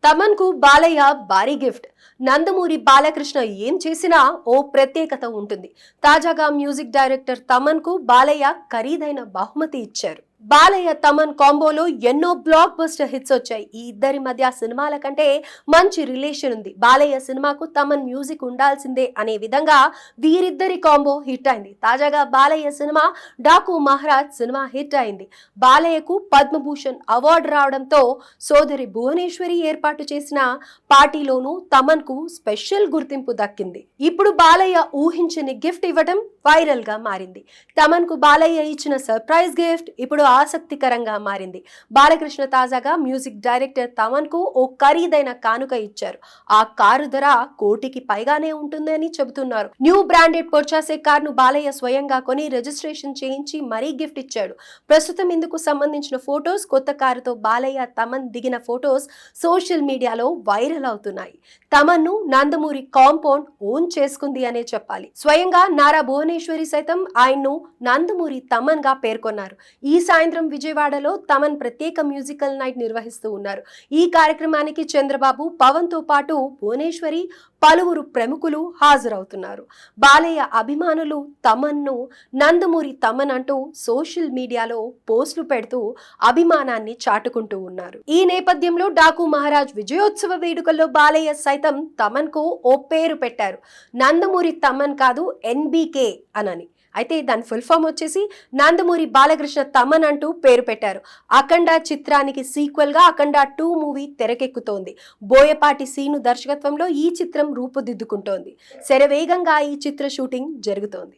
తమన్ కు బాలయ్య భారీ గిఫ్ట్. నందమూరి బాలకృష్ణ ఏం చేసినా ఓ ప్రత్యేకత ఉంటుంది. తాజాగా మ్యూజిక్ డైరెక్టర్ తమన్ కు బాలయ్య ఖరీదైన బహుమతి ఇచ్చారు. బాలయ్య తమన్ కాంబోలో ఎన్నో బ్లాక్ బస్టర్ హిట్స్ వచ్చాయి. ఈ ఇద్దరి మధ్య సినిమాల కంటే మంచి రిలేషన్ ఉంది. బాలయ్య సినిమాకు తమన్ మ్యూజిక్ ఉండాల్సిందే అనే విధంగా వీరిద్దరి కాంబో హిట్ అయింది. తాజాగా Balayya cinema Daaku Maharaj cinema hit అయింది. బాలయ్యకు పద్మభూషణ్ అవార్డు రావడంతో సోదరి భువనేశ్వరి ఏర్పాటు చేసిన పార్టీలోనూ తమన్ కు స్పెషల్ గుర్తింపు దక్కింది. ఇప్పుడు బాలయ్య ఊహించని గిఫ్ట్ ఇవ్వడం వైరల్ గా మారింది. తమన్ కు బాలయ్య ఇచ్చిన సర్ప్రైజ్ గిఫ్ట్ ఇప్పుడు ఆసక్తికరంగా మారింది. బాలకృష్ణ తాజాగా మ్యూజిక్ డైరెక్టర్ తమన్ కు ఓ ఖరీదైన కానుక ఇచ్చారు. ఆ కారు ధర కోటికి పైగానే ఉంటుందని చెబుతున్నారు. న్యూ బ్రాండెడ్ పొర్చాసే కారును బాలయ్య స్వయంగా కొని రిజిస్ట్రేషన్ చేయించి మరీ గిఫ్ట్ ఇచ్చాడు. ప్రస్తుతం ఇందుకు సంబంధించిన ఫోటోస్, కొత్త కారుతో బాలయ్య తమన్ దిగిన ఫోటోస్ సోషల్ మీడియాలో వైరల్ అవుతున్నాయి. తమన్ ను నందమూరి కాంపౌండ్ ఓన్ చేసుకుంది అనే చెప్పాలి. స్వయంగా నారా భువనేశ్వరి సైతం ఆయన్ను నందమూరి తమన్ గా పేర్కొన్నారు. ఈ సాయంత్రం విజయవాడలో తమన్ ప్రత్యేక మ్యూజికల్ నైట్ నిర్వహిస్తూ ఉన్నారు. ఈ కార్యక్రమానికి చంద్రబాబు, పవన్ తో పాటు భువనేశ్వరి, పలువురు ప్రముఖులు హాజరవుతున్నారు. బాలయ్య అభిమానులు తమన్ ను నందమూరి తమన్ అంటూ సోషల్ మీడియాలో పోస్టులు పెడుతూ అభిమానాన్ని చాటుకుంటూ ఉన్నారు. ఈ నేపథ్యంలో డాకు మహారాజ్ విజయోత్సవ వేడుకల్లో బాలయ్య సైతం తమన్ కు ఓ పేరు పెట్టారు. నందమూరి తమన్ కాదు, ఎన్బీకే అనని. అయితే దాని ఫుల్ ఫామ్ వచ్చేసి నందమూరి బాలకృష్ణ తమన్ అంటూ పేరు పెట్టారు. అఖండ చిత్రానికి సీక్వెల్ గా అఖండ 2 మూవీ తెరకెక్కుతోంది. బోయపాటి సీను దర్శకత్వంలో ఈ చిత్రం రూపుదిద్దుకుంటోంది. శరవేగంగా ఈ చిత్ర షూటింగ్ జరుగుతోంది.